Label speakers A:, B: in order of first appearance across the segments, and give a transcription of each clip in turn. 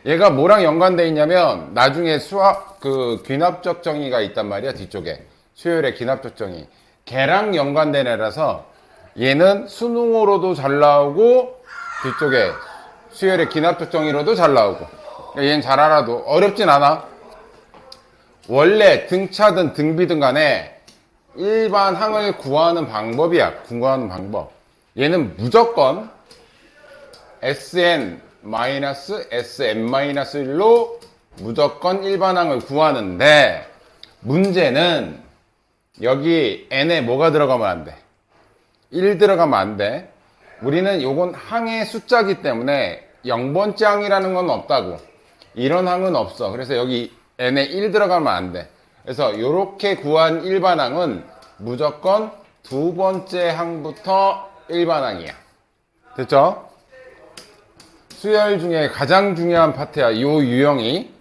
A: 얘가 뭐랑 연관돼 있냐면 나중에 수학 그 귀납적 정의가 있단 말이야. 뒤쪽에 수열의 귀납적 정의 걔랑 연관된 애라서 얘는 수능으로도 잘 나오고 뒤쪽에 수열의 귀납적 정의로도 잘 나오고 얘는 잘 알아도 어렵진 않아. 원래 등차든 등비든 간에 일반 항을 구하는 방법이야. 구하는 방법. 얘는 무조건 Sn-Sm-1로 무조건 일반항을 구하는데 문제는 여기 n에 뭐가 들어가면 안 돼? 1 들어가면 안 돼. 우리는 요건 항의 숫자기 때문에 0번째 항이라는 건 없다고. 이런 항은 없어. 그래서 여기 n에 1 들어가면 안 돼. 그래서 요렇게 구한 일반항은 무조건 두 번째 항부터 일반항이야. 됐죠? 수열 중에 가장 중요한 파트야. 요 유형이.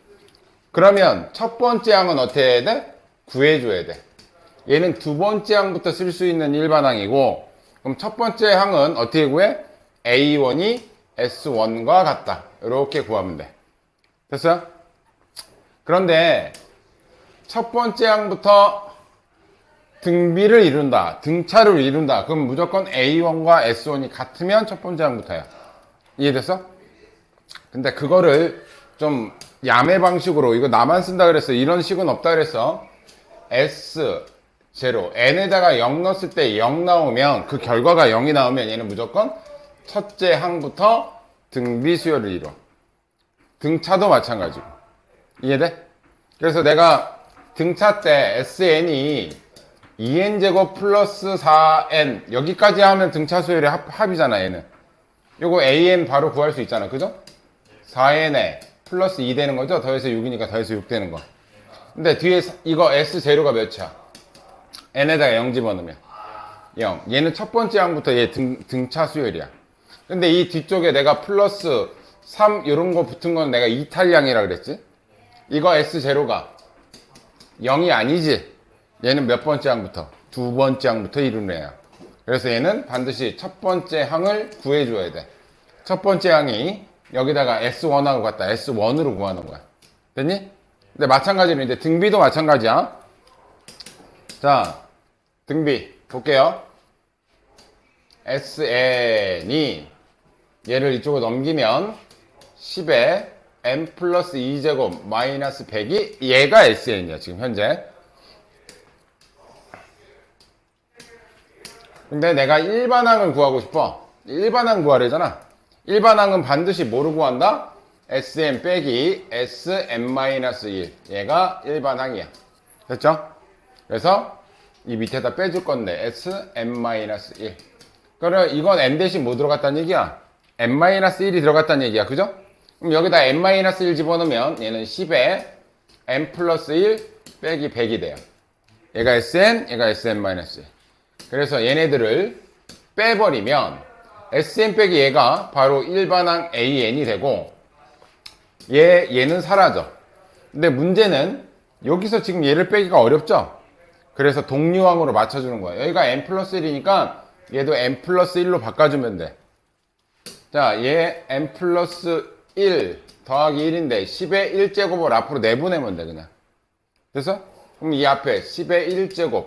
A: 그러면 첫 번째 항은 어떻게 해야 돼? 구해줘야 돼. 얘는 두 번째 항부터 쓸 수 있는 일반항이고, 그럼 첫 번째 항은 어떻게 구해? A1이 S1과 같다. 이렇게 구하면 돼. 됐어요? 그런데 첫 번째 항부터 등비를 이룬다. 등차를 이룬다. 그럼 무조건 A1과 S1이 같으면 첫 번째 항부터야. 이해됐어? 근데 그거를 좀 야매 방식으로 이거 나만 쓴다 그랬어. 이런 식은 없다 그랬어. S 제로 n에다가 0 넣었을 때 0 나오면 그 결과가 0이 나오면 얘는 무조건 첫째 항부터 등비 수열을 이뤄. 등차도 마찬가지고. 이해돼? 그래서 내가 등차 때 sn이 2n제곱 플러스 4n 여기까지 하면 등차 수열의 합이잖아. 얘는 요거 an 바로 구할 수 있잖아. 그죠? 4n에 플러스 2 되는 거죠. 더해서 6이니까 더해서 6 되는 거. 근데 뒤에 이거 S0가 몇이야? n에다가 0 집어넣으면 0. 얘는 첫 번째 항부터 얘 등차 수열이야. 근데 이 뒤쪽에 내가 플러스 3 이런 거 붙은 건 내가 이탈량이라 그랬지? 이거 S0가 0이 아니지? 얘는 몇 번째 항부터? 두 번째 항부터 이루는 애야. 그래서 얘는 반드시 첫 번째 항을 구해줘야 돼. 첫 번째 항이 여기다가 S1하고 같다. S1으로 구하는 거야. 됐니? 근데 마찬가지로 이제 등비도 마찬가지야. 자, 등비 볼게요. SN이 얘를 이쪽으로 넘기면 10에 n 플러스 2제곱 마이너스 100이 얘가 SN이야 지금 현재. 근데 내가 일반항을 구하고 싶어. 일반항 구하려잖아. 일반항은 반드시 뭐로 구한다? Sn 빼기 Sn-1 얘가 일반항이야. 됐죠? 그래서 이 밑에다 빼줄 건데 Sn-1 그럼 이건 n 대신 뭐 들어갔다는 얘기야? n-1이 들어갔다는 얘기야. 그죠? 그럼 여기다 n-1 집어넣으면 얘는 10에 n 플러스 1 빼기 100이 돼요. 얘가 Sn, 얘가 Sn-1. 그래서 얘네들을 빼버리면 Sn 빼기 얘가 바로 일반항 AN이 되고 얘는 사라져. 근데 문제는 여기서 지금 얘를 빼기가 어렵죠? 그래서 동류항으로 맞춰주는 거야. 여기가 n 플러스 1이니까 얘도 n 플러스 1로 바꿔주면 돼. 자, 얘 n 플러스 1 더하기 1인데 10의 1제곱을 앞으로 내보내면 돼 그냥. 됐어? 그럼 이 앞에 10의 1제곱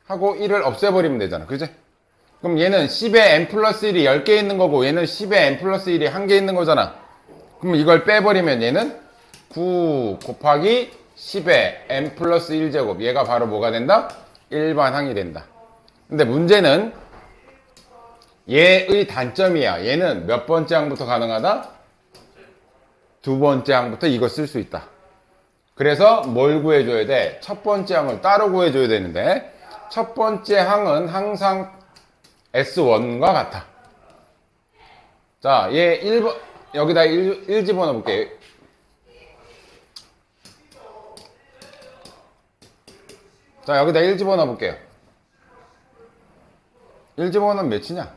A: 하고 1을 없애버리면 되잖아. 그지? 그럼 얘는 10에 n 플러스 1이 10개 있는 거고 얘는 10에 n 플러스 1이 1개 있는 거잖아. 그럼 이걸 빼버리면 얘는 9 곱하기 10에 n 플러스 1제곱 얘가 바로 뭐가 된다? 일반항이 된다. 근데 문제는 얘의 단점이야. 얘는 몇 번째 항부터 가능하다? 두 번째 항부터 이거 쓸 수 있다. 그래서 뭘 구해줘야 돼? 첫 번째 항을 따로 구해줘야 되는데 첫 번째 항은 항상 S1과 같아. 자, 얘 1번 여기다 1 집어넣어 볼게요. 자, 여기다 1 집어넣어 볼게요. 1 집어넣으면 몇이냐?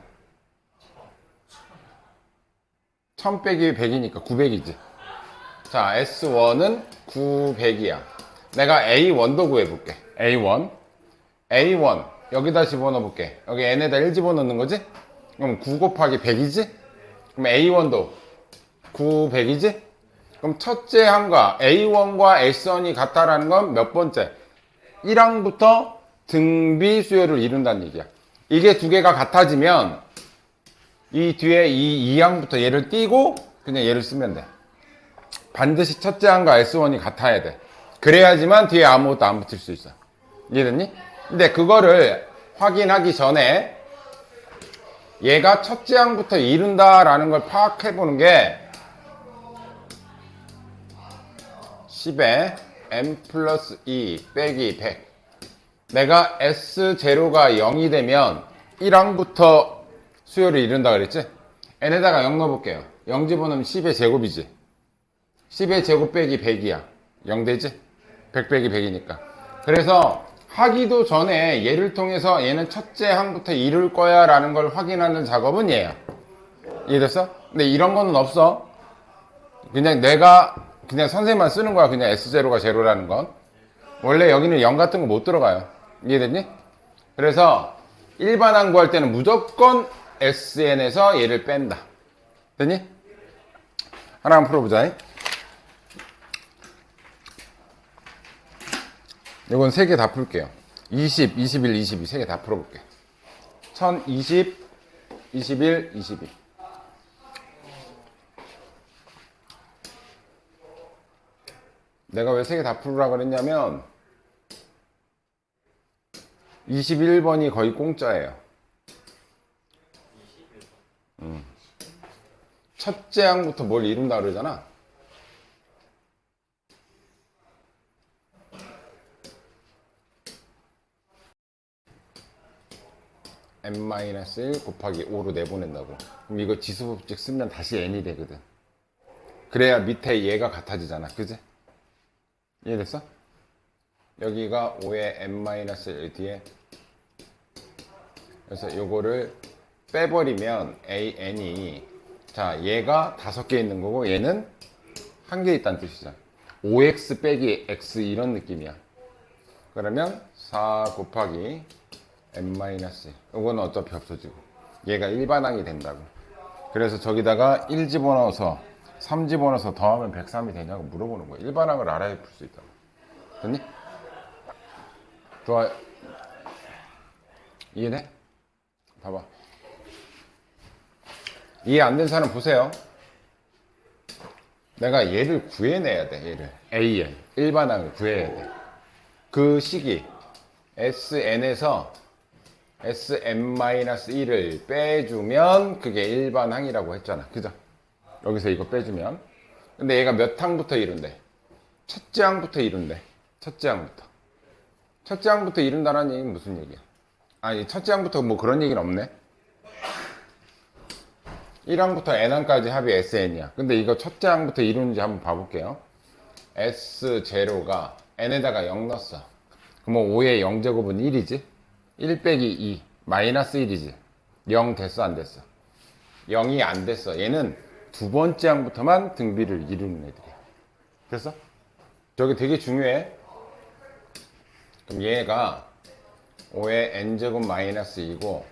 A: 1000 빼기 100이니까 900이지. 자, S1은 900이야. 내가 A1도 구해볼게. A1 여기다 집어넣어 볼게. 여기 n에다 1 집어넣는 거지? 그럼 9 곱하기 100이지? 그럼 A1도 900이지? 그럼 첫째 항과 A1과 S1이 같다라는 건 몇 번째? 1항부터 등비 수요를 이룬다는 얘기야. 이게 두 개가 같아지면 이 뒤에 이 2항부터 얘를 띄고 그냥 얘를 쓰면 돼. 반드시 첫째 항과 S1이 같아야 돼. 그래야지만 뒤에 아무것도 안 붙을 수 있어. 이해됐니? 근데 그거를 확인하기 전에 얘가 첫째 항부터 이룬다라는 걸 파악해 보는 게 10에 m 플러스 2 빼기 100. 내가 S0가 0이 되면 1항부터 수요를 이룬다 그랬지? n에다가 0 넣어볼게요. 0 집어넣으면 10의 제곱이지. 10의 제곱 빼기 100이야. 0 되지? 100 빼기 100이니까. 그래서 하기도 전에 얘를 통해서 얘는 첫째 항부터 이룰 거야 라는 걸 확인하는 작업은 얘야. 이해됐어? 근데 이런 거는 없어. 그냥 내가 그냥 선생님만 쓰는 거야. 그냥 S0가 제로라는 건. 원래 여기는 0 같은 거 못 들어가요. 이해됐니? 그래서 일반항 구할 때는 무조건 SN에서 얘를 뺀다. 됐니? 하나 한번 풀어보자. 이건 3개 다 풀게요. 20, 21, 22 3개 다 풀어볼게. 1020, 21, 22. 내가 왜 3개 다 풀으라 그랬냐면 21번이 거의 공짜예요. 첫째 항부터 뭘 이룬다 그러잖아. n-1 곱하기 5로 내보낸다고. 그럼 이거 지수법칙 쓰면 다시 n이 되거든. 그래야 밑에 얘가 같아지잖아. 그지? 이해됐어? 여기가 5의 n-1 뒤에, 그래서 요거를 빼버리면 an이, 자 얘가 5개 있는 거고 얘는 1개 있다는 뜻이잖아. 5x 빼기 x 이런 느낌이야. 그러면 4 곱하기 n-1. 이거는 어차피 없어지고 얘가 일반항이 된다고. 그래서 저기다가 1 집어넣어서 3 집어넣어서 더하면 103이 되냐고 물어보는 거야. 일반항을 알아야 풀 수 있다고. 됐니? 좋아. 이해돼? 봐봐. 이해 안 된 사람 보세요. 내가 얘를 구해내야 돼. 얘를 AN 일반항을 구해야 돼. 그 시기 SN에서 Sn-1을 빼주면 그게 일반항이라고 했잖아. 그죠? 여기서 이거 빼주면. 근데 얘가 몇 항부터 이룬대? 첫째 항부터 이룬대. 첫째 항부터. 첫째 항부터 이룬다는 얘기는 무슨 얘기야? 아니, 첫째 항부터 뭐 그런 얘기는 없네. 1항부터 n항까지 합이 SN이야. 근데 이거 첫째 항부터 이루는지 한번 봐볼게요. S0가 n에다가 0 넣었어. 그러면 5의 0제곱은 1이지? 1 빼기 2 마이너스 1이지. 0 됐어 안 됐어? 0이 안 됐어. 얘는 두 번째 항부터만 등비를 이루는 애들이야. 됐어? 저게 되게 중요해. 그럼 얘가 5의 n제곱 마이너스 2고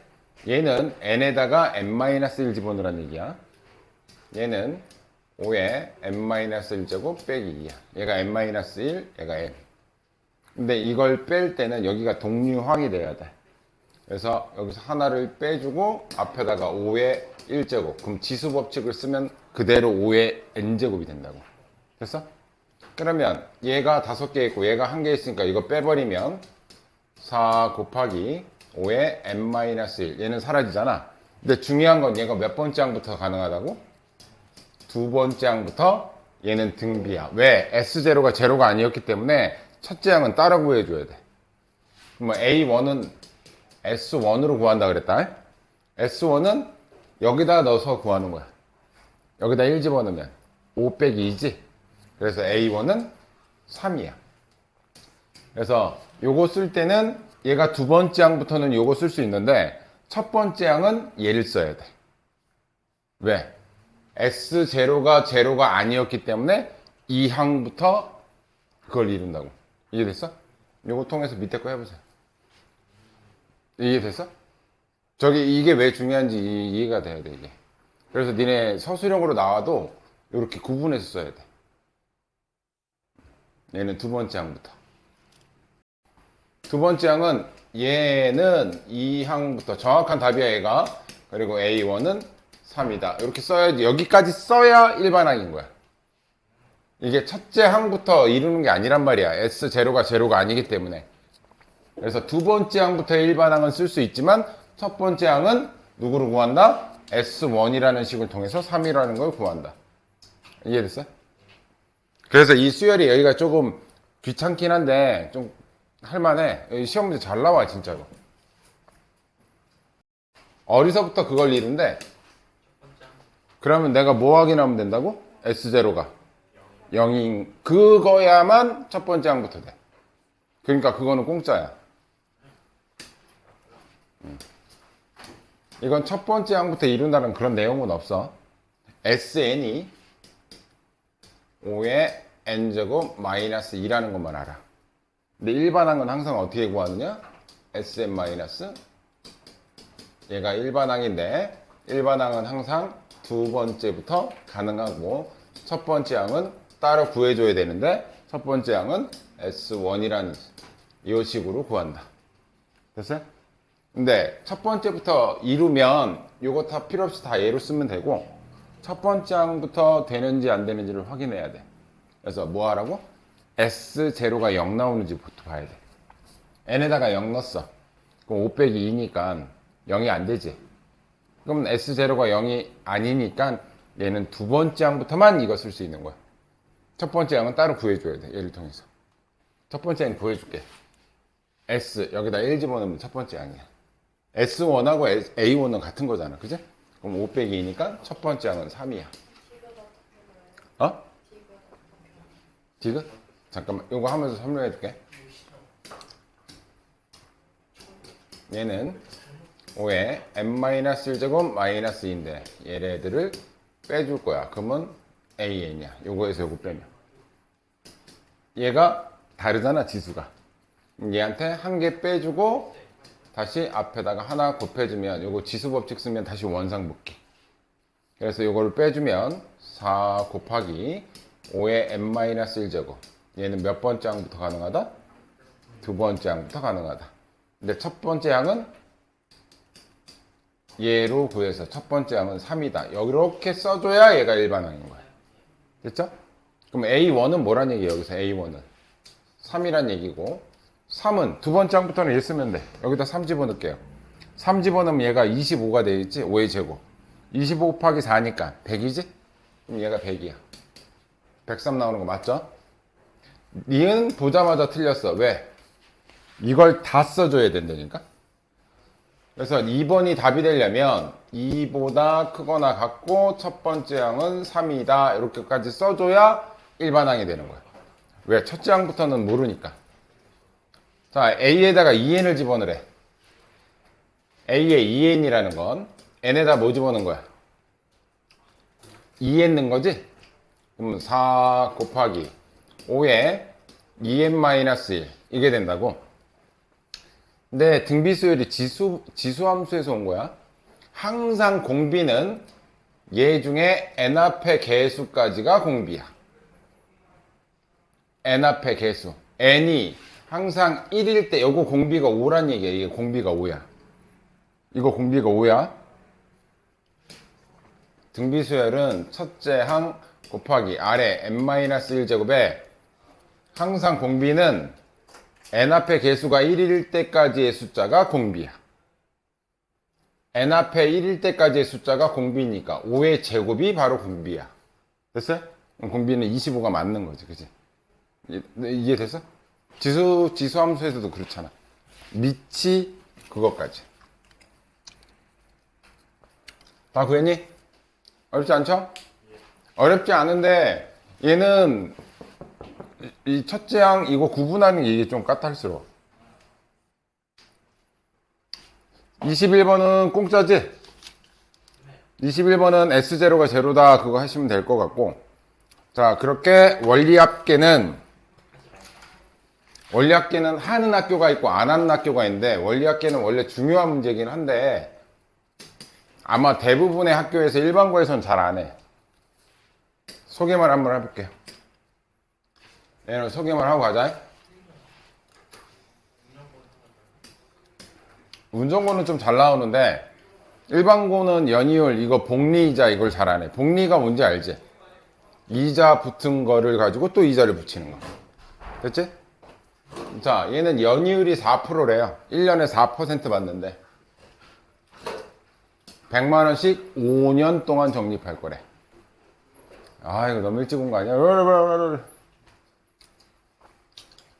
A: 얘는 n에다가 n-1 집어넣으라는 얘기야. 얘는 5의 n-1제곱 빼기 2야. 얘가 n-1, 얘가 n. 근데 이걸 뺄 때는 여기가 동류항이 돼야 돼. 그래서 여기서 하나를 빼주고 앞에다가 5의 1제곱. 그럼 지수법칙을 쓰면 그대로 5의 n제곱이 된다고. 됐어? 그러면 얘가 5개 있고 얘가 1개 있으니까 이거 빼버리면 4 곱하기 5의 n-1. 얘는 사라지잖아. 근데 중요한 건 얘가 몇 번째 항부터 가능하다고? 두 번째 항부터 얘는 등비야. 왜? S0가 제로가 아니었기 때문에 첫째 항은 따로 구해줘야 돼. 그러면 A1은 S1으로 구한다 그랬다. S1은 여기다 넣어서 구하는 거야. 여기다 1 집어넣으면 5 빼기 2지. 그래서 A1은 3이야. 그래서 요거 쓸 때는 얘가 두 번째 항부터는 요거 쓸 수 있는데 첫 번째 항은 얘를 써야 돼. 왜? S0가 제로가 아니었기 때문에 이 항부터 그걸 이룬다고. 이해됐어? 요거 통해서 밑에 거 해보세요. 이해됐어? 저기 이게 왜 중요한지 이해가 돼야 돼 이게. 그래서 니네 서술형으로 나와도 이렇게 구분해서 써야 돼. 얘는 두 번째 항부터. 두 번째 항은 얘는 이 항부터 정확한 답이야 얘가. 그리고 A1은 3이다. 이렇게 써야지. 여기까지 써야 일반항인 거야. 이게 첫째 항부터 이루는 게 아니란 말이야. S0가 제로가 아니기 때문에. 그래서 두 번째 항부터 일반항은 쓸 수 있지만 첫 번째 항은 누구를 구한다? S1이라는 식을 통해서 3이라는 걸 구한다. 이해됐어? 그래서 이 수열이 여기가 조금 귀찮긴 한데 좀 할만해. 시험 문제 잘 나와 진짜로. 어디서부터 그걸 이룬대? 그러면 내가 뭐 확인하면 된다고? S0가 0인 그거야만 첫 번째 항부터 돼. 그러니까 그거는 공짜야. 이건 첫 번째 항부터 이룬다는 그런 내용은 없어. SN이 5의 n제곱 마이너스 2라는 것만 알아. 근데 일반항은 항상 어떻게 구하느냐? Sn 마이너스 얘가 일반항인데 일반항은 항상 두 번째부터 가능하고 첫 번째 항은 따로 구해줘야 되는데 첫 번째 항은 S1이라는 이 식으로 구한다. 됐어요? 근데 첫 번째부터 이루면 이거 다 필요 없이 다 얘로 쓰면 되고 첫 번째 항부터 되는지 안 되는지를 확인해야 돼. 그래서 뭐 하라고? S0가 0 나오는지부터 봐야 돼. n에다가 0 넣었어. 그럼 5 빼기 2니까 0이 안 되지. 그럼 S0가 0이 아니니까 얘는 두 번째 항부터만 이거 쓸 수 있는 거야. 첫 번째 항은 따로 구해줘야 돼. 얘를 통해서. 첫 번째 항 구해줄게. S 여기다 1 집어넣으면 첫 번째 항이야. S1하고 A1은 같은 거잖아. 그지? 그럼 5 빼기 2니까 첫 번째 항은 3이야. 어? 디귿? 잠깐만 이거 하면서 설명해 줄게. 얘는 5에 n-1제곱 마이너스 2인데 얘네들을 빼줄 거야. 그러면 an이야. 요거에서 요거 빼면 얘가 다르잖아 지수가. 얘한테 한 개 빼주고 다시 앞에다가 하나 곱해주면 요거 지수 법칙 쓰면 다시 원상복귀. 그래서 요거를 빼주면 4 곱하기 5의 n-1제곱 얘는 몇 번째 항부터 가능하다? 두 번째 항부터 가능하다. 근데 첫 번째 항은 얘로 구해서 첫 번째 항은 3이다. 이렇게 써줘야 얘가 일반항인 거야. 됐죠? 그럼 A1은 뭐란 얘기예요? 여기서 A1은 3이란 얘기고 3은 두 번째 항부터는 1 쓰면 돼. 여기다 3 집어넣을게요. 3 집어넣으면 얘가 25가 되겠지? 5의 제곱 25 곱하기 4니까 100이지? 그럼 얘가 100이야. 103 나오는 거 맞죠? 니은 보자마자 틀렸어. 왜? 이걸 다 써줘야 된다니까? 그래서 2번이 답이 되려면 2보다 크거나 같고 첫 번째 항은 3이다 이렇게까지 써줘야 일반항이 되는 거야. 왜? 첫째 항부터는 모르니까. 자, A에다가 2n을 집어넣으래. A에 2n이라는 건 n에다 뭐 집어넣은 거야? 2n 넣은 거지? 그럼 4 곱하기 5에 2n-1 이게 된다고. 근데 등비수열이 지수함수에서 온 거야. 항상 공비는 얘 중에 n 앞의 개수까지가 공비야. n 앞의 개수. n이 항상 1일 때 요거 공비가 5란 얘기야. 이게 공비가 5야. 이거 공비가 5야. 등비수열은 첫째 항 곱하기 아래 n-1제곱에 항상 공비는 n 앞의 개수가 1일 때까지의 숫자가 공비야. n 앞에 1일 때까지의 숫자가 공비니까 5의 제곱이 바로 공비야. 됐어요? 공비는 25가 맞는 거지. 그치? 이해됐어? 지수함수에서도 그렇잖아. 밑이 그것까지. 다 구했니? 어렵지 않죠? 어렵지 않은데 얘는 이 첫째 항 이거 구분하는 게 이게 좀 까탈스러워. 21번은 공짜지? 21번은 S0가 제로다 그거 하시면 될 것 같고. 자, 그렇게 원리합계는 하는 학교가 있고 안 하는 학교가 있는데 원리합계는 원래 중요한 문제긴 한데 아마 대부분의 학교에서 일반고에서는 잘 안 해. 소개만 한번 해볼게요. 얘는 소개만 하고 가자. 운전고는 좀 잘 나오는데 일반고는 연이율 이거 복리이자 이걸 잘 안 해. 복리가 뭔지 알지? 이자 붙은 거를 가지고 또 이자를 붙이는 거. 됐지? 자, 얘는 연이율이 4%래요. 1년에 4% 받는데 100만 원씩 5년 동안 적립할 거래. 아, 이거 너무 일찍 온 거 아니야?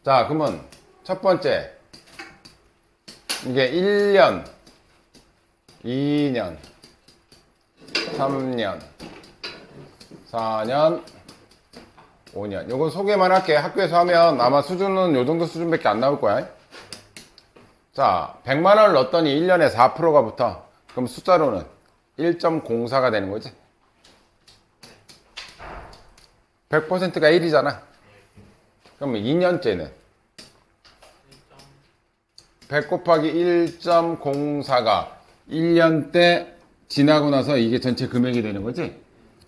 A: 자, 그러면 첫 번째 이게 1년, 2년, 3년, 4년, 5년. 요건 소개만 할게. 학교에서 하면 아마 수준은 요 정도 수준밖에 안 나올 거야. 자, 100만 원을 넣었더니 1년에 4%가 붙어. 그럼 숫자로는 1.04가 되는 거지. 100%가 1이잖아. 그러면 2년째는 100 곱하기 1.04가 1년 때 지나고 나서 이게 전체 금액이 되는 거지.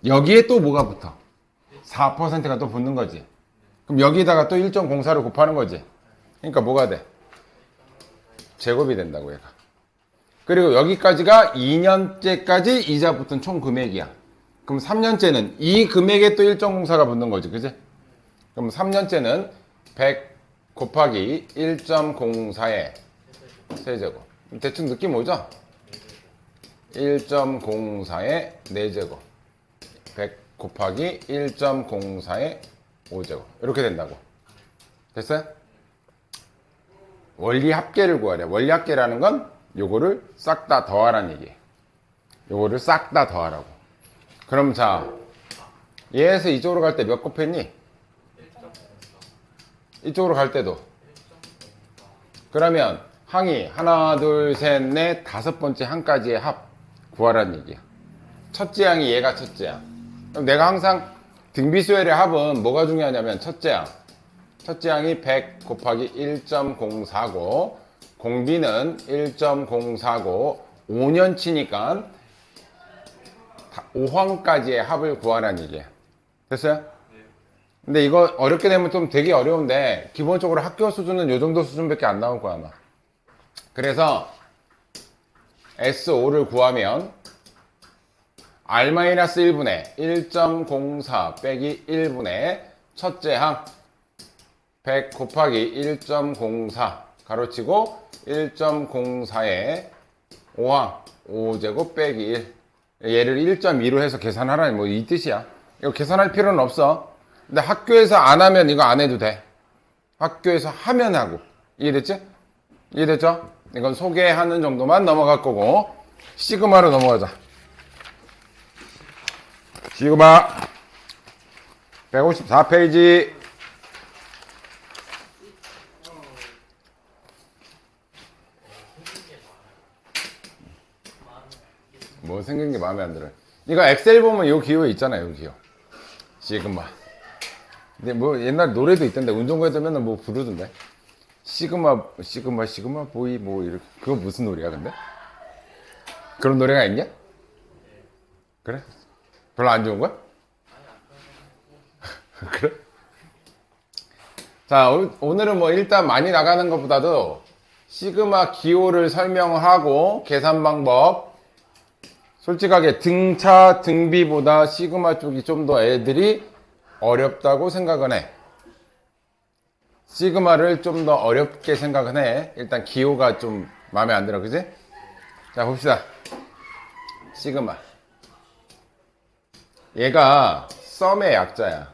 A: 여기에 또 뭐가 붙어? 4%가 또 붙는 거지. 그럼 여기다가 또 1.04를 곱하는 거지. 그러니까 뭐가 돼? 제곱이 된다고 얘가. 그리고 여기까지가 2년째까지 이자 붙은 총 금액이야. 그럼 3년째는 이 금액에 또 1.04가 붙는 거지. 그지? 그럼 3년째는 100 곱하기 1.04의 세제곱. 대충 느낌 오죠? 1.04의 4제곱. 100 곱하기 1.04의 5제곱. 이렇게 된다고. 됐어요? 원리 합계를 구하래. 원리 합계라는 건 요거를 싹 다 더하라는 얘기예요. 요거를 싹 다 더하라고. 그럼 자, 얘에서 이쪽으로 갈 때 몇 곱했니? 이쪽으로 갈 때도. 그러면 항이 하나, 둘, 셋, 넷, 다섯 번째 항까지의 합 구하라는 얘기야. 첫째 항이 얘가 첫째 항. 그럼 내가 항상 등비수열의 합은 뭐가 중요하냐면 첫째 항. 첫째 항이 100 곱하기 1.04고 공비는 1.04고 5년치니까 5항까지의 합을 구하라는 얘기야. 됐어요? 근데 이거 어렵게 되면 좀 되게 어려운데 기본적으로 학교 수준은 요 정도 수준밖에 안 나올 거야 아마. 그래서 S5를 구하면 R-1분의 1.04 빼기 1분의 첫째 항 100 곱하기 1.04 가로치고 1.04의 5항 5제곱 빼기 1 얘를 1.2로 해서 계산하라니 뭐 이 뜻이야. 이거 계산할 필요는 없어. 근데 학교에서 안 하면 이거 안 해도 돼. 학교에서 하면 하고. 이해됐지? 이해됐죠? 이건 소개하는 정도만 넘어갈 거고 시그마로 넘어가자. 시그마 154페이지. 뭐 생긴 게 마음에 안 들어요. 이거 엑셀 보면 요 기호 있잖아요. 요 기호. 시그마. 근데 뭐 옛날 노래도 있던데 운동회에서 맨날 뭐 부르던데. 시그마 보이 뭐 이렇게. 그거 무슨 노래야 근데? 그런 노래가 있냐? 그래? 별로 안 좋은 거야? 그래? 자, 오늘은 뭐 일단 많이 나가는 것보다도 시그마 기호를 설명하고 계산 방법. 솔직하게 등차 등비보다 시그마 쪽이 좀 더 애들이 어렵다고 생각은 해. 시그마를 좀 더 어렵게 생각은 해. 일단 기호가 좀 마음에 안 들어, 그지? 자, 봅시다. 시그마. 얘가 썸의 약자야.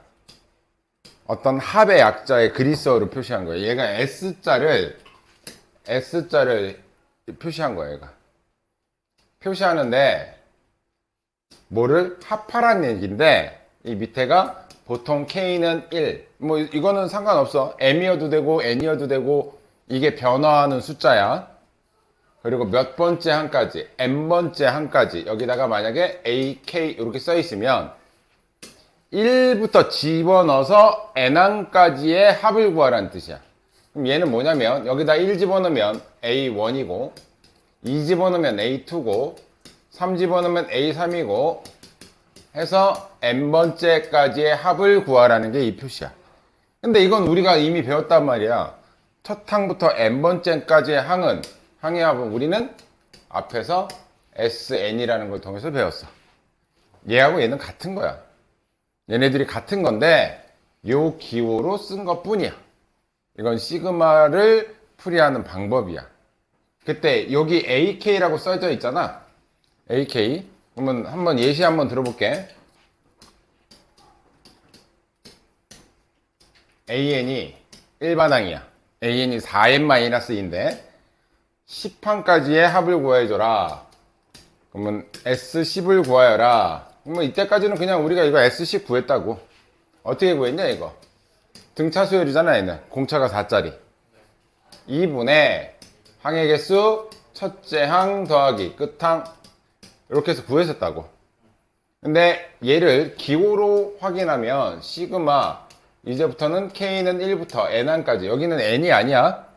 A: 어떤 합의 약자의 그리스어로 표시한 거야. 얘가 S자를 표시한 거야, 얘가. 표시하는데, 뭐를 합하라는 얘기인데, 이 밑에가 보통 K는 1. 뭐, 이거는 상관없어. M이어도 되고, N이어도 되고, 이게 변화하는 숫자야. 그리고 몇 번째 항까지, N번째 항까지, 여기다가 만약에 A, K 이렇게 써 있으면, 1부터 집어넣어서 N항까지의 합을 구하라는 뜻이야. 그럼 얘는 뭐냐면, 여기다 1 집어넣으면 A1이고, 2 집어넣으면 A2고, 3 집어넣으면 A3이고 해서 n번째까지의 합을 구하라는 게 이 표시야. 근데 이건 우리가 이미 배웠단 말이야. 첫 항부터 n번째까지의 항의 합은 우리는 앞에서 SN이라는 걸 통해서 배웠어. 얘하고 얘는 같은 거야. 얘네들이 같은 건데 요 기호로 쓴 것 뿐이야. 이건 시그마를 풀이하는 방법이야. 그때 여기 AK라고 써져 있잖아. AK. 그러면 한번 예시 한번 들어볼게. AN이 일반항이야. AN이 4n-2인데 10항까지의 합을 구해줘라. 그러면 S10을 구하여라. 그러면 이때까지는 그냥 우리가 이거 S10 구했다고. 어떻게 구했냐 이거. 등차 수열이잖아 얘는. 공차가 4짜리. 2분의 항의 개수 첫째 항 더하기 끝항 이렇게 해서 구했었다고. 근데 얘를 기호로 확인하면 시그마 이제부터는 K는 1부터 N항까지. 여기는 N이 아니야.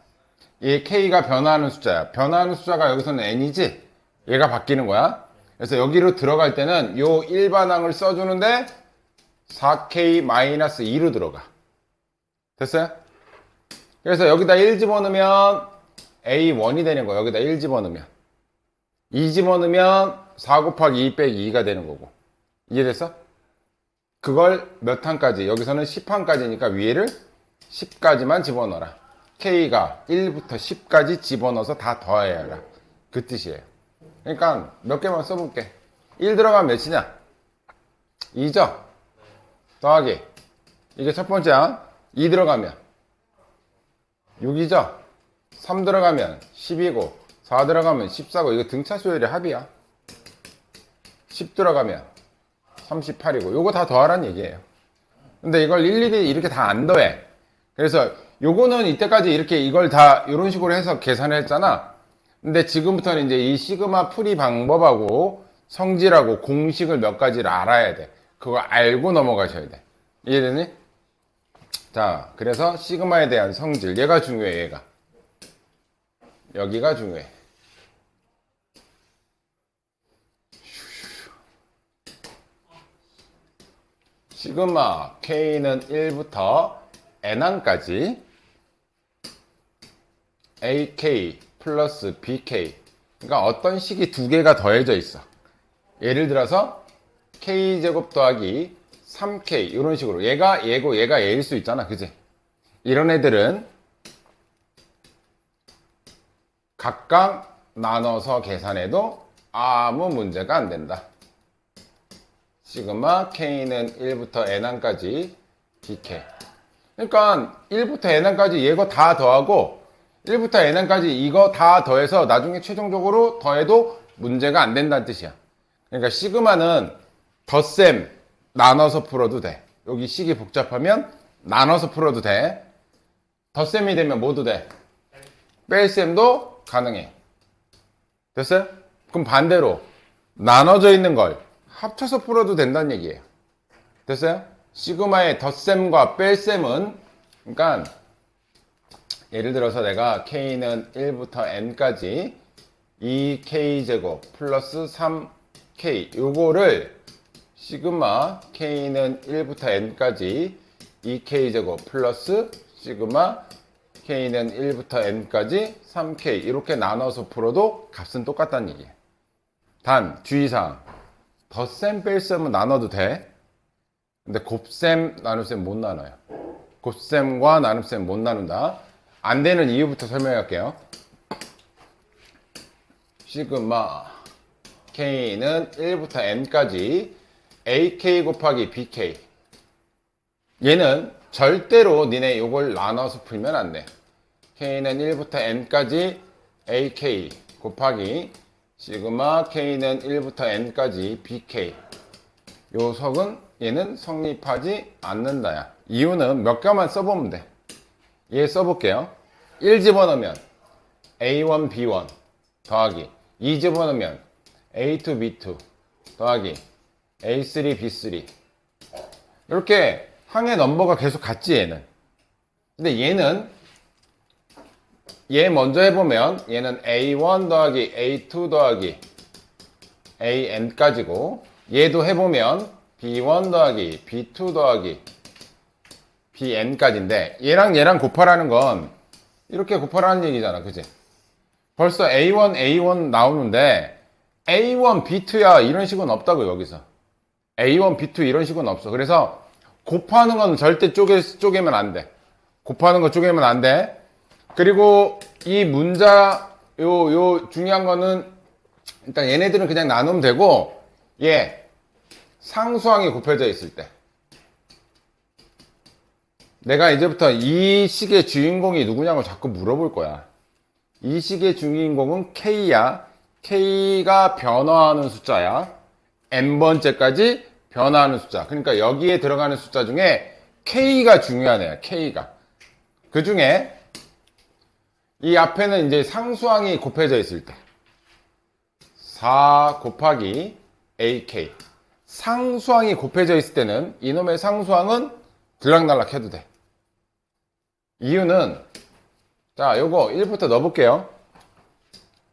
A: 이 K가 변화하는 숫자야. 변화하는 숫자가 여기서는 N이지. 얘가 바뀌는 거야. 그래서 여기로 들어갈 때는 요 일반항을 써주는데 4K-2로 들어가. 됐어요? 그래서 여기다 1 집어넣으면 A1이 되는 거야. 여기다 1 집어넣으면. 2 집어넣으면 4 곱하기 2 빼기 2가 되는 거고. 이해됐어? 그걸 몇 항까지? 여기서는 10항까지니까 위에를 10까지만 집어넣어라. K가 1부터 10까지 집어넣어서 다 더해야 해라. 그 뜻이에요. 그러니까 몇 개만 써볼게. 1 들어가면 몇이냐? 2죠? 더하기. 이게 첫 번째야. 2 들어가면 6이죠? 3 들어가면 10이고 4 들어가면 14고 이거 등차 수열의 합이야. 10 들어가면 38이고 요거 다 더하라는 얘기예요. 근데 이걸 일일이 이렇게 다 안 더해. 그래서 요거는 이때까지 이렇게 이걸 다 이런 식으로 해서 계산을 했잖아. 근데 지금부터는 이제 이 시그마 풀이 방법하고 성질하고 공식을 몇 가지를 알아야 돼. 그거 알고 넘어가셔야 돼. 이해되니? 자, 그래서 시그마에 대한 성질. 얘가 중요해, 얘가. 여기가 중요해. 시그마 K는 1부터 N항까지 AK 플러스 BK. 그러니까 어떤 식이 두 개가 더해져 있어. 예를 들어서 K제곱 더하기 3K 이런 식으로 얘가 얘고 얘가 얘일 수 있잖아. 그지? 이런 애들은 각각 나눠서 계산해도 아무 문제가 안 된다. 시그마 K는 1부터 N항까지 BK. 그러니까 1부터 N항까지 얘거 다 더하고 1부터 N항까지 이거 다 더해서 나중에 최종적으로 더해도 문제가 안 된다는 뜻이야. 그러니까 시그마는 덧셈 나눠서 풀어도 돼. 여기 식이 복잡하면 나눠서 풀어도 돼. 덧셈이 되면 뭐도 돼? 뺄셈도 가능해. 됐어요? 그럼 반대로 나눠져 있는 걸 합쳐서 풀어도 된다는 얘기예요. 됐어요? 시그마의 덧셈과 뺄셈은 그러니까 예를 들어서 내가 K는 1부터 N까지 2K제곱 플러스 3K 요거를 시그마 K는 1부터 N까지 2K제곱 플러스 시그마 K는 1부터 N까지 3K 이렇게 나눠서 풀어도 값은 똑같다는 얘기예요. 단 주의사항 덧셈 뺄셈은 나눠도 돼. 근데 곱셈 나눗셈 못 나눠요. 곱셈과 나눗셈 못 나눈다. 안 되는 이유부터 설명해 갈게요. 시그마 K는 1부터 N까지 AK 곱하기 BK. 얘는 절대로 니네 요걸 나눠서 풀면 안 돼. K는 1부터 N까지 AK 곱하기 시그마 K는 1부터 N까지 BK. 요 석은 얘는 성립하지 않는다야. 이유는 몇 개만 써보면 돼. 얘 써볼게요. 1 집어넣으면 A1, B1 더하기 2 집어넣으면 A2, B2 더하기 A3, B3 이렇게 항의 넘버가 계속 같지 얘는. 근데 얘는 얘 먼저 해보면 얘는 A1 더하기 A2 더하기 AN까지고 얘도 해보면 B1 더하기 B2 더하기 bn까지인데 얘랑 곱하라는 건 이렇게 곱하라는 얘기잖아. 그지? 벌써 A1 나오는데 A1 B2야 이런 식은 없다고. 여기서 A1 B2 이런 식은 없어. 그래서 곱하는 건 절대 쪼개면 안 돼. 곱하는 거 쪼개면 안 돼. 그리고 이 문자 요 중요한 거는 일단 얘네들은 그냥 나누면 되고, 얘 상수항이 곱해져 있을 때 내가 이제부터 이 식의 주인공이 누구냐고 자꾸 물어볼 거야. 이 식의 주인공은 K야. K가 변화하는 숫자야. n번째까지 변화하는 숫자. 그러니까 여기에 들어가는 숫자 중에 K가 중요한 애야. K가. 그 중에 이 앞에는 이제 상수항이 곱해져 있을 때 4 곱하기 AK. 상수항이 곱해져 있을 때는 이놈의 상수항은 들락날락 해도 돼. 이유는 자, 요거 1부터 넣어볼게요.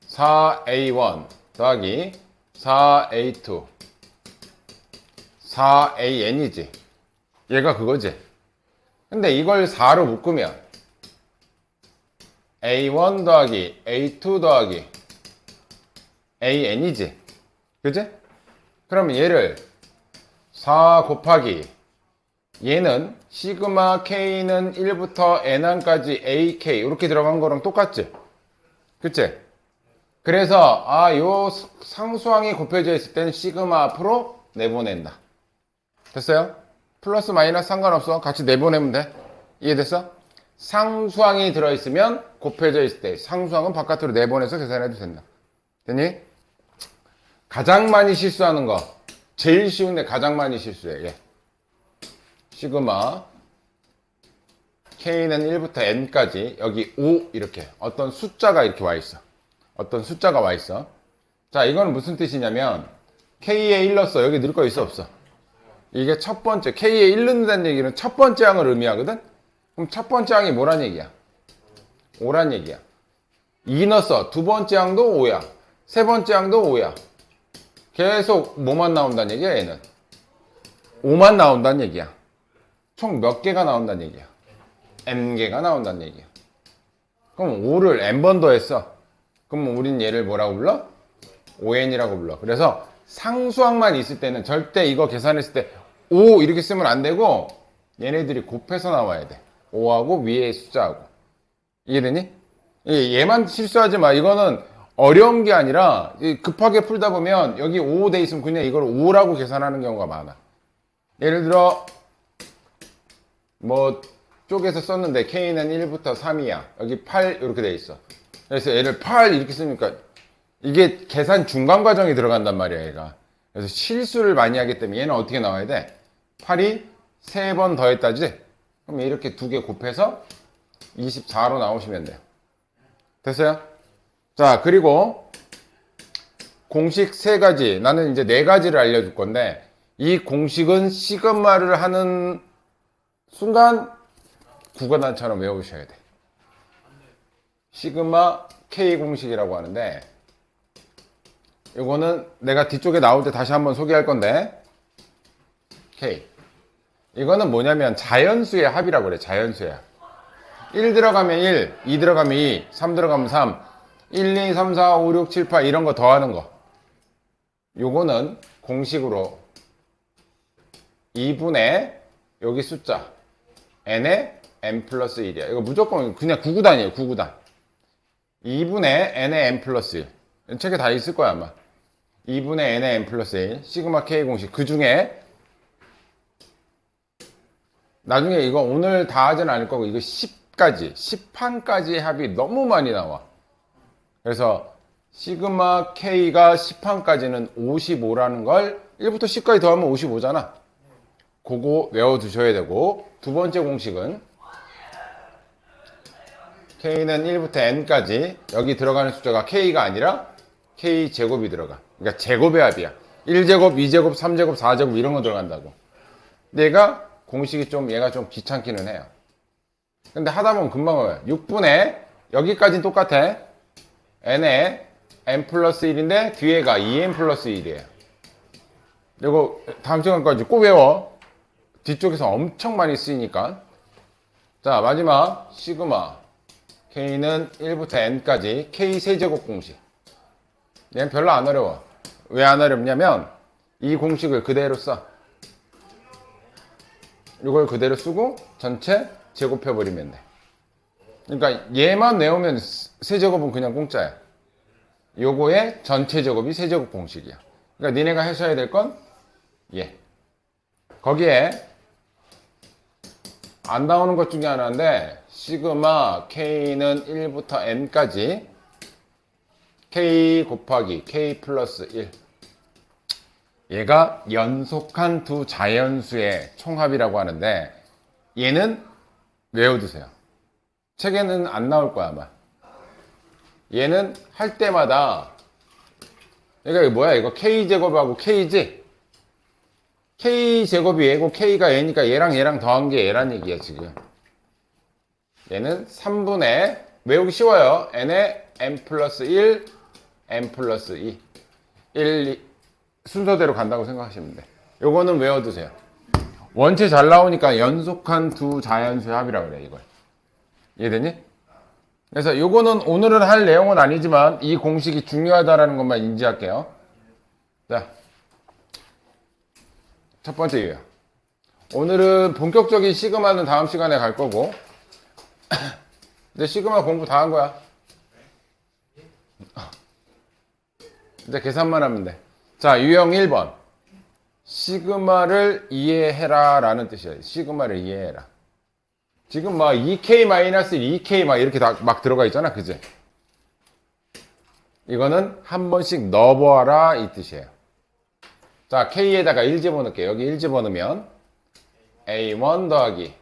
A: 4A1 더하기 4A2 4AN이지. 얘가 그거지. 근데 이걸 4로 묶으면 A1 더하기 A2 더하기 AN이지. 그지? 그러면 얘를 4 곱하기 얘는 시그마 K는 1부터 N1까지 AK 이렇게 들어간 거랑 똑같지? 그치? 그래서 요 상수항이 곱해져 있을 때는 시그마 앞으로 내보낸다. 됐어요? 플러스 마이너스 상관없어. 같이 내보내면 돼. 이해됐어? 상수항이 들어있으면 곱해져 있을 때 상수항은 바깥으로 내보내서 계산해도 된다. 됐니? 가장 많이 실수하는 거, 제일 쉬운데 가장 많이 실수해. 얘. 시그마 K는 1부터 N까지 여기 5 이렇게 어떤 숫자가 이렇게 와 있어. 어떤 숫자가 와 있어. 자, 이거는 무슨 뜻이냐면 K에 1 넣었어. 여기 넣을 거 있어 없어? 이게 첫 번째 K에 1 넣는다는 얘기는 첫 번째 항을 의미하거든. 그럼 첫 번째 항이 뭐란 얘기야? 5란 얘기야. 2 넣었어. 두 번째 항도 5야. 세 번째 항도 5야. 계속 뭐만 나온다는 얘기야? 얘는 5만 나온다는 얘기야. 총 몇 개가 나온다는 얘기야? n개가 나온다는 얘기야. 그럼 5를 n번 더했어. 그럼 우린 얘를 뭐라고 불러? 5n이라고 불러. 그래서 상수항만 있을 때는 절대 이거 계산했을 때 5 이렇게 쓰면 안 되고 얘네들이 곱해서 나와야 돼. 5하고 위에 숫자하고. 이해되니? 얘만 실수하지 마. 이거는 어려운 게 아니라 급하게 풀다 보면 여기 5 돼 있으면 그냥 이걸 5라고 계산하는 경우가 많아. 예를 들어 뭐 쪽에서 썼는데 K는 1부터 3이야. 여기 8 이렇게 돼 있어. 그래서 얘를 8 이렇게 쓰니까 이게 계산 중간 과정이 들어간단 말이야, 얘가. 그래서 실수를 많이 하기 때문에 얘는 어떻게 나와야 돼? 8이 3번 더했다지? 그럼 이렇게 두 개 곱해서 24로 나오시면 돼요. 됐어요? 자, 그리고 공식 3가지. 나는 이제 4가지를 알려줄 건데 이 공식은 시그마를 하는 순간 국어단처럼 외우셔야 돼. 시그마 K 공식이라고 하는데 이거는 내가 뒤쪽에 나올 때 다시 한번 소개할 건데 K 이거는 뭐냐면 자연수의 합이라고 그래. 자연수의 합. 1 들어가면 1, 2 들어가면 2, 3 들어가면 3, 1, 2, 3, 4, 5, 6, 7, 8 이런 거 더하는 거. 요거는 공식으로 2분의 여기 숫자 n에 n 플러스 1이야. 이거 무조건 그냥 구구단이에요. 구구단. 2분의 n에 n 플러스 1. 책에 다 있을 거야 아마. 2분의 n에 n 플러스 1 시그마 K 공식. 그 중에 나중에 이거 오늘 다 하진 않을 거고 이거 10까지 10판까지의 합이 너무 많이 나와. 그래서 시그마 K가 10판까지는 55라는 걸 1부터 10까지 더하면 55잖아. 그거 외워두셔야 되고 두 번째 공식은 K는 1부터 N까지 여기 들어가는 숫자가 K가 아니라 K제곱이 들어가. 그러니까 제곱의 합이야. 1제곱, 2제곱, 3제곱, 4제곱 이런 거 들어간다고. 얘가 공식이 좀 얘가 좀 귀찮기는 해요. 근데 하다 보면 금방 와요. 6분의 여기까지는 똑같아. N에 N 플러스 1인데 뒤에가 2N 플러스 1이에요. 이거 다음 시간까지 꼭 외워. 뒤쪽에서 엄청 많이 쓰이니까. 자, 마지막 시그마 K는 1부터 N까지 K 세제곱 공식. 얘는 별로 안 어려워. 왜 안 어렵냐면 이 공식을 그대로 써. 이걸 그대로 쓰고 전체 제곱해버리면 돼. 그러니까 얘만 외우면 세제곱은 그냥 공짜야. 요거의 전체 제곱이 세제곱 공식이야. 그러니까 니네가 하셔야 될 건 얘. 거기에 안 나오는 것 중에 하나인데 시그마 K는 1부터 N까지 K 곱하기 K 플러스 1. 얘가 연속한 두 자연수의 총합이라고 하는데 얘는 외워두세요. 책에는 안 나올 거야 아마. 얘는 할 때마다 그러니까 이거 뭐야 이거 K제곱하고 K지? K제곱이 얘고 K가 얘니까 얘랑 더한 게 얘란 얘기야 지금. 얘는 3분의 외우기 쉬워요. n에 n 플러스 1, n 플러스 2 1, 순서대로 간다고 생각하시면 돼. 요거는 외워두세요. 원체 잘 나오니까 연속한 두 자연수의 합이라고 그래 이걸. 이해되니? 그래서 요거는 오늘은 할 내용은 아니지만 이 공식이 중요하다라는 것만 인지할게요. 자, 첫 번째 이유야. 오늘은 본격적인 시그마는 다음 시간에 갈 거고 이제 시그마 공부 다 한 거야. 이제 계산만 하면 돼. 자, 유형 1번. 시그마를 이해해라 라는 뜻이야. 시그마를 이해해라. 지금 막 2K-2K 막 이렇게 다 막 들어가 있잖아. 그지? 이거는 한 번씩 넣어보아라 이 뜻이에요. 자, K에다가 1 집어넣을게. 여기 1 집어넣으면 A1 더하기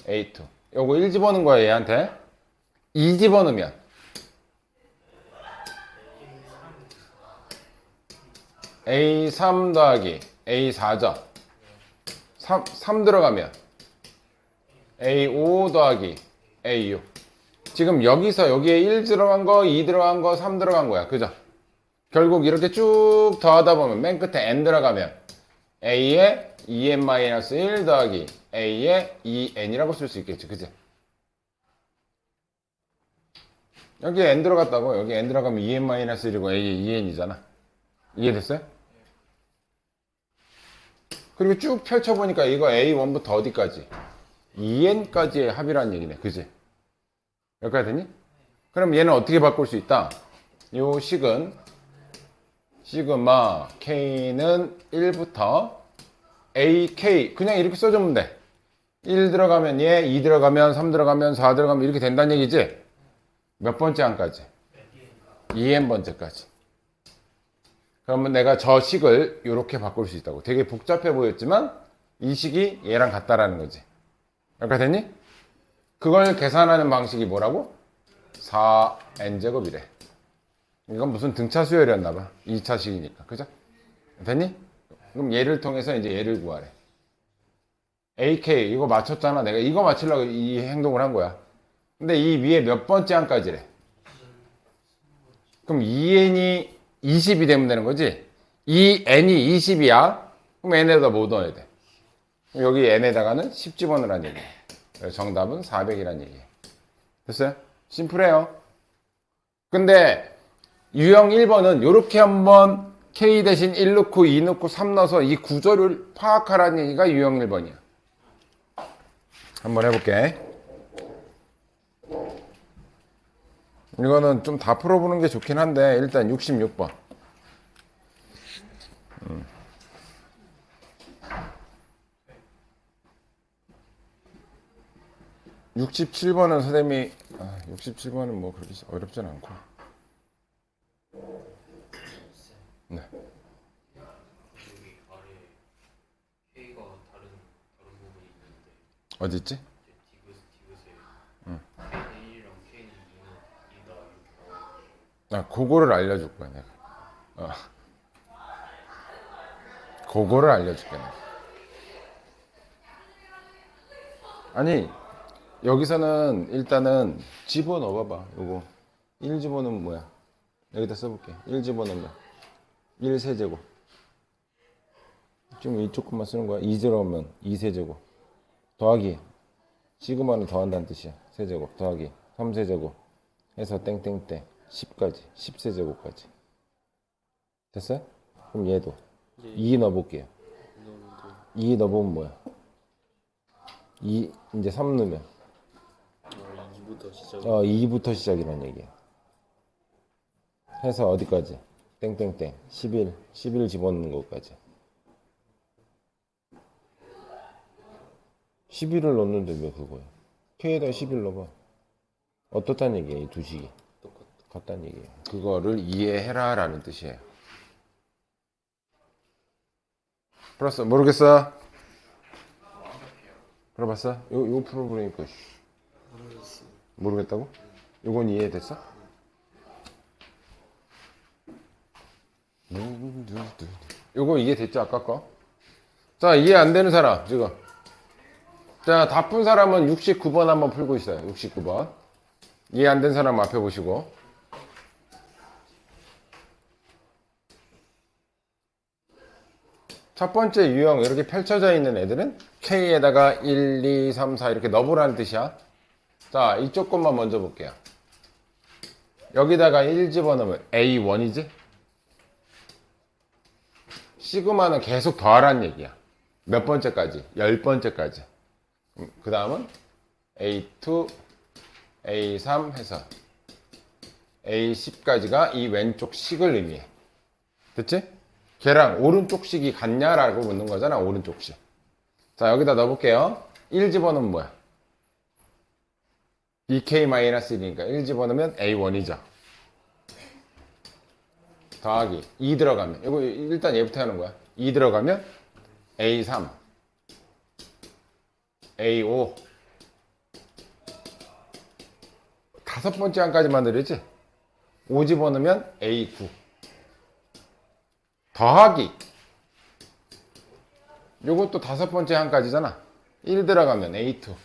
A: A2. 요거 1 집어넣은 거야 얘한테. 2 집어넣으면 A3 더하기 A4죠. 3 들어가면 A5 더하기 A6. 지금 여기서 여기에 1 들어간 거, 2 들어간 거, 3 들어간 거야. 그죠? 결국 이렇게 쭉 더하다 보면 맨 끝에 n 들어가면 a에 2n-1 더하기 a에 2n이라고 쓸 수 있겠지. 그지? 여기에 n 들어갔다고. 여기 n 들어가면 2n-1이고 a에 2n이잖아. 이해됐어요? 그리고 쭉 펼쳐보니까 이거 A1부터 어디까지? 2n까지의 합이라는 얘기네. 그지? 여기까지 되니? 그럼 얘는 어떻게 바꿀 수 있다? 요 식은 시그마 K는 1부터 AK 그냥 이렇게 써주면 돼. 1 들어가면 얘, 2 들어가면 3 들어가면 4 들어가면 이렇게 된다는 얘기지? 몇 번째 항까지? 2n번째까지. 그러면 내가 저 식을 이렇게 바꿀 수 있다고. 되게 복잡해 보였지만 이 식이 얘랑 같다라는 거지. 여기까지 됐니? 그걸 계산하는 방식이 뭐라고? 4n제곱이래. 이건 무슨 등차 수열이었나봐. 2차식이니까. 그죠? 됐니? 그럼 얘를 통해서 이제 얘를 구하래. AK, 이거 맞췄잖아. 내가 이거 맞추려고 이 행동을 한 거야. 근데 이 위에 몇 번째 항까지래? 그럼 2n이 20이 되면 되는 거지? 이 n이 20이야? 그럼 n에다 뭐 넣어야 돼? 여기 n에다가는 10 집어넣으라는 얘기야. 그래서 정답은 400이라는 얘기야. 됐어요? 심플해요. 근데 유형 1번은 이렇게 한번 K 대신 1 넣고 2 넣고 3 넣어서 이 구조를 파악하라는 얘기가 유형 1번이야. 한번 해볼게. 이거는 좀 다 풀어보는 게 좋긴 한데 일단 66번. 67번은 선생님이 67번은 뭐 그렇게 어렵진 않고. 네.
B: 여기 아래 K가 다른 부분이 있는데
A: 어디 있지?
B: 디귿에 K는 1이랑 K는 2다 이렇게 나와요.
A: 그거를 알려줄 거야 내가. 그거를 알려줄게 내가. 아니 여기서는 일단은 집어넣어 봐봐. 요거 1 집어넣으면 뭐야? 여기다 써볼게. 1 집어넣으면 1 세제곱. 지금 이쪽 것만 쓰는 거야. 2 들어오면 2 세제곱. 더하기 시그마는 더한다는 뜻이야. 세제곱 더하기 3세제곱 해서 땡땡땡 10까지 10세제곱까지 됐어요? 그럼 얘도
B: 예.
A: 2 넣어볼게요.
B: 넣으면 돼요.
A: 2 넣어보면 뭐야? 2 이제 3 넣으면
B: 2부터 시작.
A: 2부터 시작이란 얘기야. 해서 어디까지? 땡땡땡 11 집어넣는 것까지 11을 넣는데 왜 그거야? K에다 11 넣어봐. 어떻다는 얘기야 이 두 식이?
B: 똑같아.
A: 같다는 얘기예요. 그거를 이해해라 라는 뜻이에요. 풀었어? 모르겠어? 풀어봤어? 요 풀어보니까
B: 모르겠어.
A: 모르겠다고? 요건 이해됐어? 요거 이해됐죠 아까 거? 자 이해 안 되는 사람 지금 자 다 푼 사람은 69번 한번 풀고 있어요. 69번 이해 안 된 사람 앞에 보시고 첫 번째 유형 이렇게 펼쳐져 있는 애들은 K에다가 1, 2, 3, 4 이렇게 넣어보라는 뜻이야. 자 이쪽 것만 먼저 볼게요. 여기다가 1 집어넣으면 A1이지? 시그마는 계속 더하라는 얘기야. 몇 번째까지? 10번째까지. 그 다음은 A2, A3 해서 A10까지가 이 왼쪽 식을 의미해. 됐지? 걔랑 오른쪽 식이 같냐라고 묻는 거잖아. 오른쪽 식. 자 여기다 넣어볼게요. 1 집어넣으면 뭐야? BK-1이니까 1 집어넣으면 A1이죠. 더하기 2 들어가면 이거 일단 얘부터 하는 거야. 2 들어가면 A3 A5 다섯 번째 항까지만 늘리지. 5 집어넣으면 A9 더하기 요것도 다섯 번째 항까지잖아. 1 들어가면 A2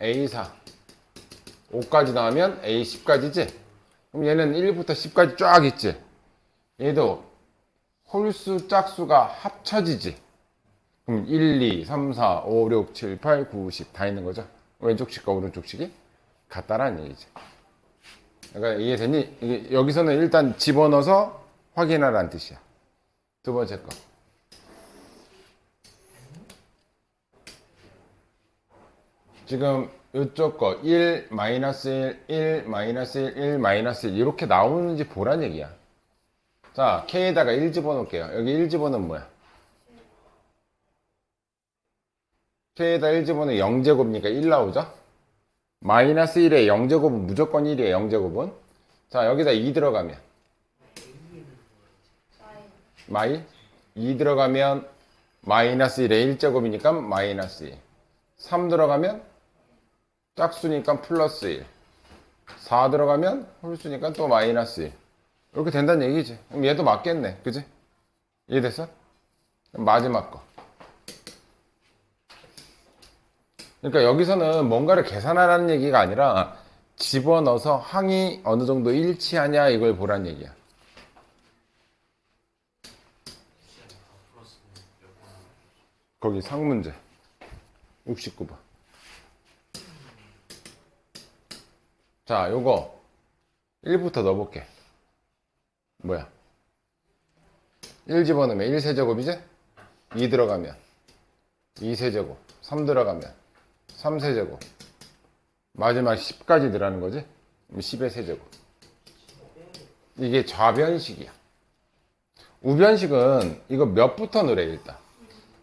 A: A4 5까지 나오면 A10까지지. 그럼 얘는 1부터 10까지 쫙 있지. 얘도 홀수 짝수가 합쳐지지. 그럼 1, 2, 3, 4, 5, 6, 7, 8, 9, 10 다 있는 거죠. 왼쪽 식과 오른쪽 식이 같다라는 얘기지. 그러니까 이해됐니? 이게 여기서는 일단 집어넣어서 확인하라는 뜻이야. 두 번째 거. 지금 이쪽 거 1, 마이너스 1, 1, 마이너스 1, 1, 마이너스 1 이렇게 나오는지 보란 얘기야. 자, K에다가 1 집어넣을게요. 여기 1 집어넣으면 뭐야? K에다 1 집어넣으면 0제곱이니까 1 나오죠? 마이너스 1에 0제곱은 무조건 1이에요. 0제곱은. 자, 여기다 2 들어가면 마이 2 들어가면 마이너스 1에 1제곱이니까 마이너스 1. 3 들어가면 짝수니까 플러스 1. 4 들어가면 홀수니까 또 마이너스 1. 이렇게 된다는 얘기지. 그럼 얘도 맞겠네. 그지? 이해됐어? 그럼 마지막 거. 그러니까 여기서는 뭔가를 계산하라는 얘기가 아니라 집어넣어서 항이 어느 정도 일치하냐 이걸 보란 얘기야. 거기 상문제 69번. 자, 요거 1부터 넣어볼게. 뭐야? 1 집어넣으면 1세제곱이지? 2 들어가면 2세제곱, 3 들어가면 3세제곱, 마지막 10까지 넣으라는 거지? 10의 세제곱. 이게 좌변식이야. 우변식은 이거 몇부터 넣으래 일단?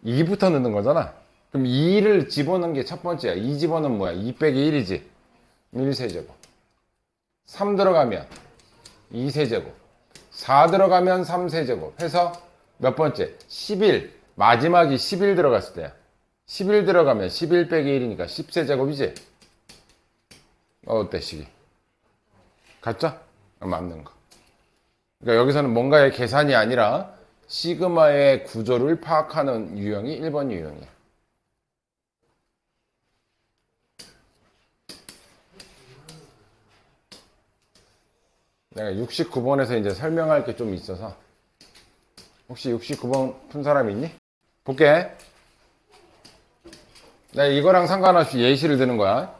A: 2부터 넣는 거잖아. 그럼 2를 집어넣은 게 첫 번째야. 2 집어넣으면 뭐야? 2 빼기 1이지. 1세제곱. 3 들어가면 2세제곱. 4 들어가면 3세제곱. 해서 몇 번째? 11. 마지막이 11 들어갔을 때야. 11 들어가면 11 빼기 1이니까 10세제곱이지? 어때, 식이? 같죠? 맞는 거. 그러니까 여기서는 뭔가의 계산이 아니라 시그마의 구조를 파악하는 유형이 1번 유형이야. 내가 69번에서 이제 설명할 게 좀 있어서 혹시 69번 푼 사람 있니? 볼게. 나 이거랑 상관없이 예시를 드는 거야.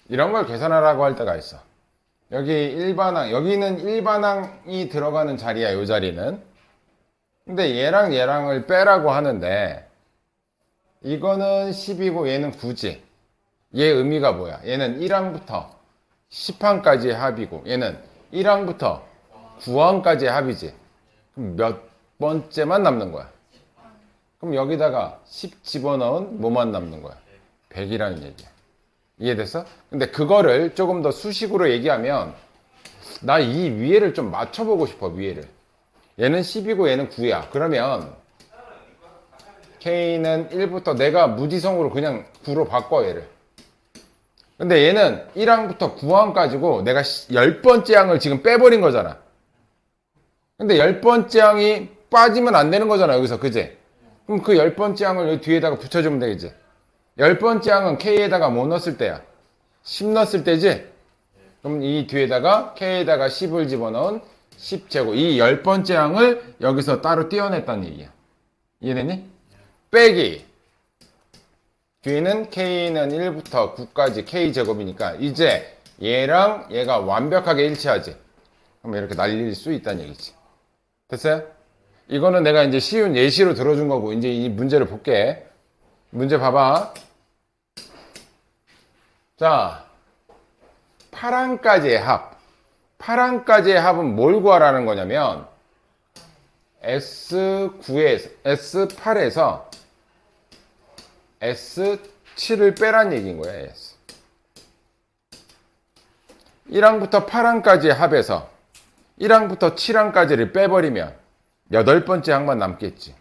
A: 이런 걸 계산하라고 할 때가 있어. 여기 일반항, 여기는 일반항이 들어가는 자리야, 이 자리는. 근데 얘랑 얘랑을 빼라고 하는데, 이거는 10이고 얘는 9지. 얘 의미가 뭐야? 얘는 1항부터 10항까지의 합이고, 얘는 1항부터 9항까지의 합이지. 그럼 몇 번째만 남는 거야? 그럼 여기다가 10 집어넣은 뭐만 남는 거야? 100이라는 얘기야. 이해됐어? 근데 그거를 조금 더 수식으로 얘기하면 나 이 위에를 좀 맞춰보고 싶어. 위에를. 얘는 10이고 얘는 9야. 그러면 K는 1부터 내가 무지성으로 그냥 9로 바꿔 얘를. 근데 얘는 1항부터 9항까지고 내가 10번째 항을 지금 빼버린 거잖아. 근데 10번째 항이 빠지면 안 되는 거잖아. 여기서. 그지? 그럼 그 10번째 항을 여기 뒤에다가 붙여주면 되겠지. 10번째 항은 K에다가 뭐 넣었을 때야? 10 넣었을 때지? 그럼 이 뒤에다가 K에다가 10을 집어넣은 10제곱. 이 10번째 항을 여기서 따로 떼어냈다는 얘기야. 이해되니? 빼기. 뒤에는 K는 1부터 9까지 K제곱이니까 이제 얘랑 얘가 완벽하게 일치하지. 그럼 이렇게 날릴 수 있다는 얘기지. 됐어요? 이거는 내가 이제 쉬운 예시로 들어준 거고 이제 이 문제를 볼게. 문제 봐봐. 자, 8항까지의 합. 8항까지의 합은 뭘 구하라는 거냐면 S9에서 S8에서 S7을 빼란 얘기인 거야. S. 1항부터 8항까지의 합에서 1항부터 7항까지를 빼버리면 8번째 항만 남겠지.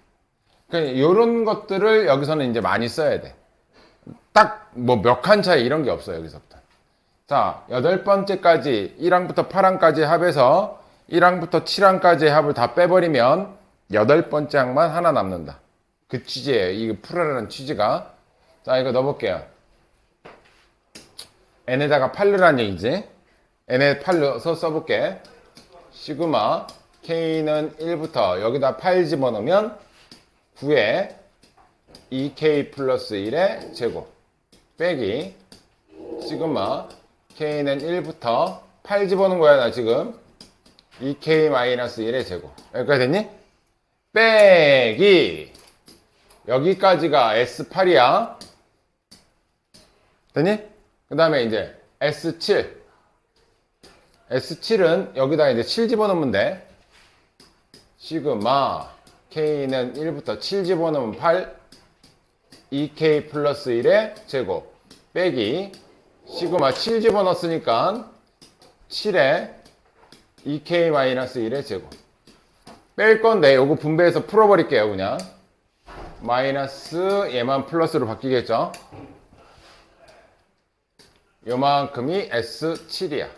A: 그러니까 이런 것들을 여기서는 이제 많이 써야 돼. 딱 뭐 몇 칸 차이 이런 게 없어 여기서부터. 자, 8번째까지 1항부터 8항까지 합에서 1항부터 7항까지의 합을 다 빼버리면 8번째 항만 하나 남는다. 그 취지예요. 이거 풀으라는 취지가. 자, 이거 넣어볼게요. n에다가 8 넣으라는 얘기지. n에 8 넣어서 써볼게. 시그마 k는 1부터 여기다 8 집어넣으면 9에 2k 플러스 1의 제곱 빼기 시그마 k는 1부터 8 집어넣은 거야 나 지금 2k 마이너스 1의 제곱. 여기까지 됐니? 빼기 여기까지가 S8이야. 됐니? 그 다음에 이제 S7 S7은 여기다 이제 7 집어넣으면 돼. 시그마 K는 1부터 7 집어넣으면 8 2K 플러스 1의 제곱 빼기 시그마 7 집어넣었으니까 7에 2K 마이너스 1의 제곱 뺄 건데 요거 분배해서 풀어버릴게요. 그냥 마이너스 얘만 플러스로 바뀌겠죠. 요만큼이 S7이야.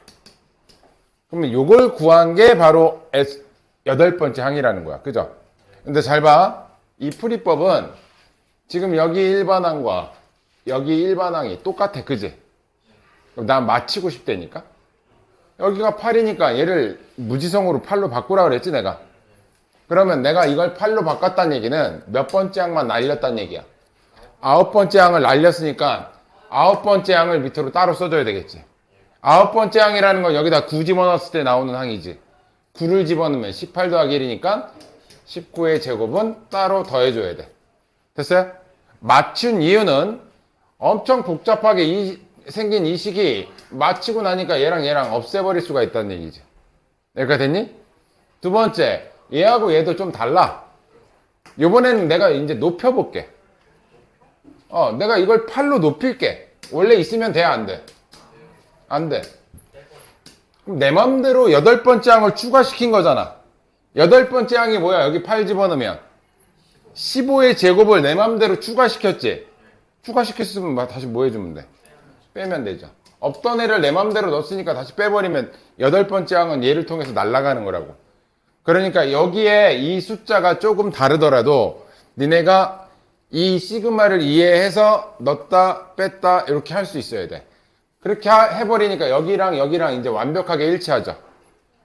A: 그러면 요걸 구한 게 바로 S 8번째 항이라는 거야. 그죠? 근데 잘 봐. 이 풀이법은 지금 여기 일반항과 여기 일반항이 똑같아. 그지? 그럼 난 맞히고 싶다니까? 여기가 8이니까 얘를 무지성으로 8로 바꾸라 그랬지 내가. 그러면 내가 이걸 8로 바꿨다는 얘기는 몇 번째 항만 날렸다는 얘기야. 9번째 항을 날렸으니까 9번째 항을 밑으로 따로 써줘야 되겠지. 9번째 항이라는 건 여기다 9 집어넣었을 때 나오는 항이지. 9를 집어넣으면 18 더하기 1이니까 19의 제곱은 따로 더해줘야 돼. 됐어요? 맞춘 이유는 엄청 복잡하게 생긴 이 식이 맞히고 나니까 얘랑 얘랑 없애버릴 수가 있다는 얘기지. 여기까지 됐니? 두 번째, 얘하고 얘도 좀 달라. 이번에는 내가 이제 높여볼게. 내가 이걸 8로 높일게. 원래 있으면 돼, 안 돼? 안 돼. 그럼 내 맘대로 8번째 항을 추가시킨 거잖아. 8번째 항이 뭐야? 여기 8 집어넣으면 15의 제곱을 내 맘대로 추가시켰지. 추가시켰으면 다시 뭐 해주면 돼? 빼면 되죠. 없던 애를 내 맘대로 넣었으니까 다시 빼버리면 8번째 항은 얘를 통해서 날아가는 거라고. 그러니까 여기에 이 숫자가 조금 다르더라도 니네가 이 시그마를 이해해서 넣었다 뺐다 이렇게 할 수 있어야 돼. 그렇게 해버리니까 여기랑 여기랑 이제 완벽하게 일치하죠.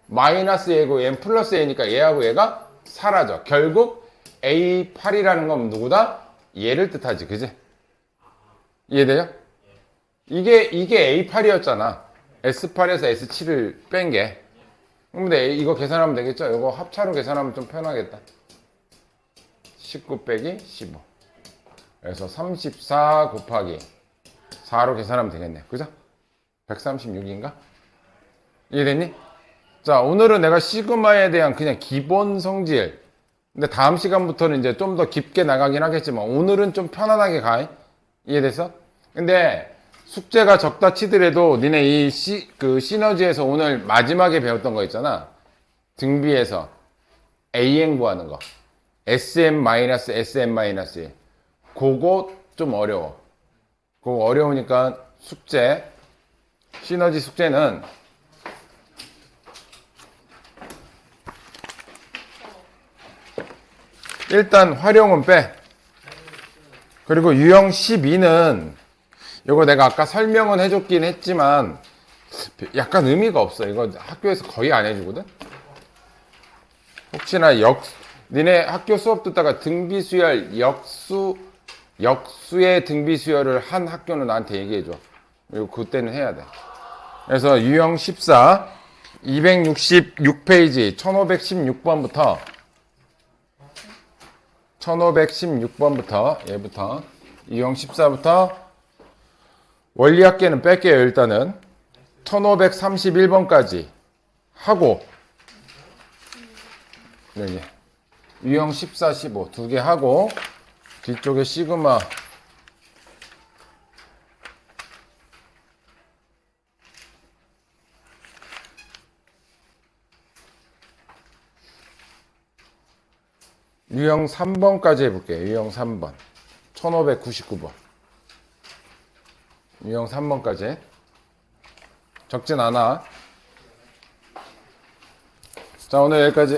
A: 마이너스 A고 얘는 플러스 A니까 얘하고 얘가 사라져. 결국 A8이라는 건 누구다? 얘를 뜻하지, 그지? 이해돼요? 이게 A8이었잖아. S8에서 S7을 뺀 게. 근데 이거 계산하면 되겠죠? 이거 합차로 계산하면 좀 편하겠다. 19 빼기 15. 그래서 34 곱하기 4로 계산하면 되겠네. 그죠? 136인가? 이해됐니? 자, 오늘은 내가 시그마에 대한 그냥 기본 성질. 근데 다음 시간부터는 이제 좀 더 깊게 나가긴 하겠지만 오늘은 좀 편안하게 가. 이해됐어? 근데 숙제가 적다 치더라도 니네 이 시너지에서 오늘 마지막에 배웠던 거 있잖아. 등비에서 AN 구하는 거. SM-SM-1. 그거 좀 어려워. 그거 어려우니까 숙제, 시너지 숙제는 일단 활용은 빼. 그리고 유형 12는 이거 내가 아까 설명은 해줬긴 했지만 약간 의미가 없어. 이거 학교에서 거의 안 해주거든. 혹시나 니네 학교 수업 듣다가 등비수열 역수의 등비수열을 한 학교는 나한테 얘기해줘. 그리고 그때는 해야 돼. 그래서 유형 14 266페이지 1516번부터 얘부터 유형 14부터 원리학계는 뺄게요. 일단은 1531번까지 하고 여기 유형 14, 15 두 개 하고 뒤쪽에 시그마 유형 3번까지 해볼게요. 유형 3번 1599번 유형 3번까지 적진 않아. 자, 오늘 여기까지.